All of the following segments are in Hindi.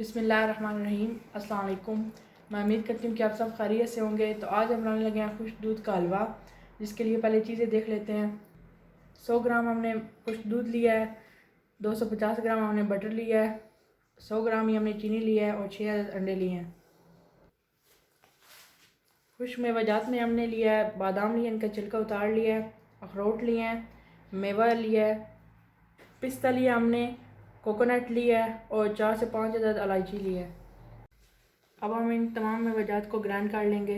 बिस्मिल्लाहिर्रहमानिर्रहीम। अस्सलाम वालेकुम। मैं उम्मीद करती हूँ कि आप सब खैरियत से होंगे। तो आज हम बनाने लगे हैं खुश्क दूध का हलवा, जिसके लिए पहले चीज़ें देख लेते हैं। 100 ग्राम हमने खुश्क दूध लिया है, 250 ग्राम हमने बटर लिया है, 100 ग्राम ही हमने चीनी लिया है और 6 अंडे लिए हैं। खुश्क मेवाजात में हमने लिया है बादाम लिए, इनका छिलका उतार लिया है, अखरोट लिए हैं, मेवा लिया है, पिस्ता लिया हमने, कोकोनट लिया है और 4 से 5 अदद इलायची लिया है। अब हम इन तमाम मेवाजात को ग्राइंड कर लेंगे।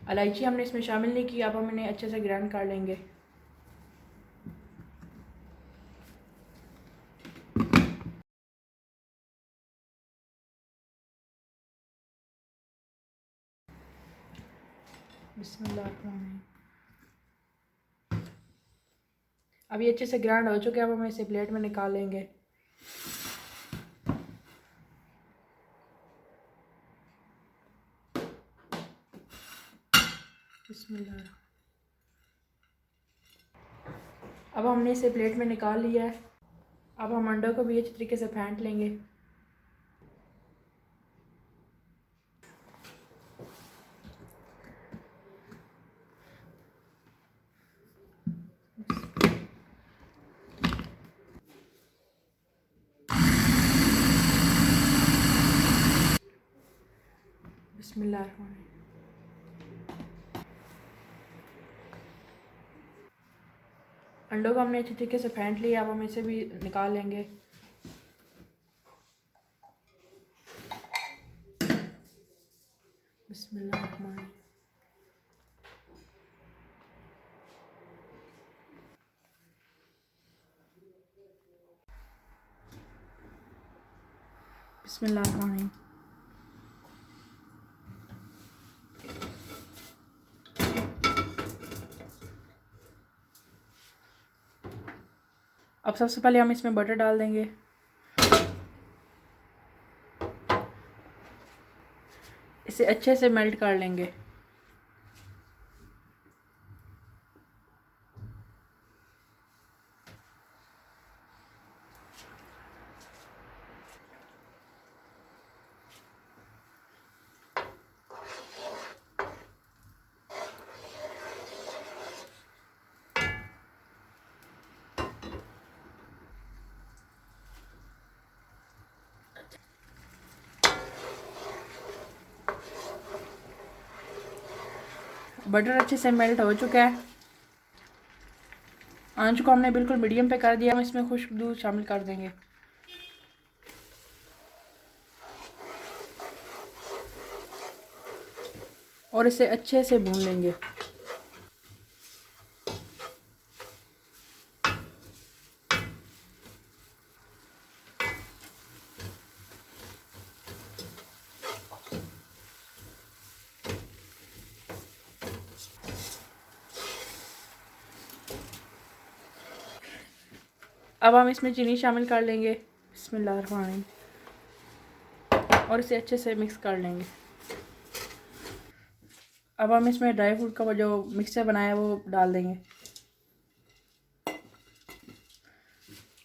इलायची हमने इसमें शामिल नहीं की, अब हम इन्हें अच्छे से ग्राइंड कर लेंगे। बिस्मिल्लाह। अब ये अच्छे से ग्राइंड हो चुके हैं, अब हम इसे प्लेट में निकाल लेंगे। बिस्मिल्लाह। अब हमने इसे प्लेट में निकाल लिया है। अब हम अंडों को भी अच्छी तरीके से फेंट लेंगे। बिस्मिल्लाह। अंडों को हमने अच्छी तरीके से फेंट लिया, अब हम इसे भी निकाल लेंगे। बिस्मिल्लाह। बिस्मिल्लाह। अब सबसे पहले हम इसमें बटर डाल देंगे। इसे अच्छे से मेल्ट कर लेंगे। बटर अच्छे से मेल्ट हो चुका है। आंच को हमने बिल्कुल मीडियम पे कर दिया। हम इसमें खुश्क दूध शामिल कर देंगे और इसे अच्छे से भून लेंगे। अब हम इसमें चीनी शामिल कर लेंगे। बिस्मिल्लाह। और इसे अच्छे से मिक्स कर लेंगे। अब हम इसमें ड्राई फ्रूट का जो मिक्सचर बनाया है वो डाल देंगे।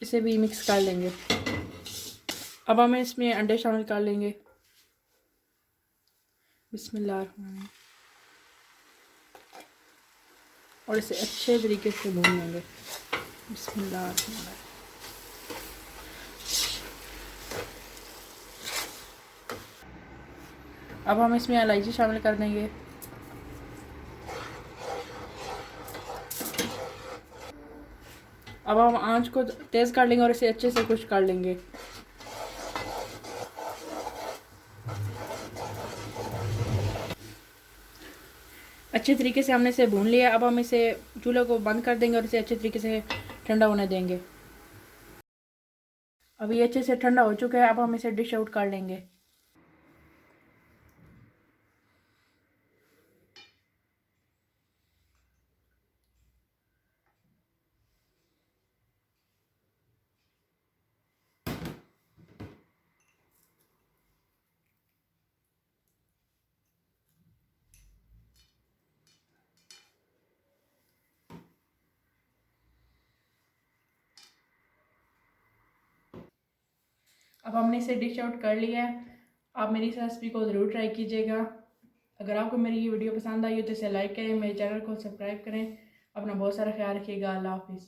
इसे भी मिक्स कर लेंगे। अब हम इसमें अंडे शामिल कर लेंगे। बिस्मिल्लाह। और इसे अच्छे तरीके से भून लेंगे। बिस्मिल्लाह। अब हम इसमें इलायची शामिल कर देंगे। अब हम आंच को तेज़ कर लेंगे और इसे अच्छे से खुश्क कर लेंगे। अच्छे तरीके से हमने इसे भून लिया। अब हम इसे चूल्हे को बंद कर देंगे और इसे अच्छे तरीके से ठंडा होने देंगे। अब ये अच्छे से ठंडा हो चुका है। अब हम इसे डिश आउट कर लेंगे। अब हमने इसे डिश आउट कर लिया है। आप मेरी इस रेसिपी को ज़रूर ट्राई कीजिएगा। अगर आपको मेरी ये वीडियो पसंद आई हो तो इसे लाइक करें, मेरे चैनल को सब्सक्राइब करें। अपना बहुत सारा ख्याल रखिएगा। अल्लाह हाफिज़।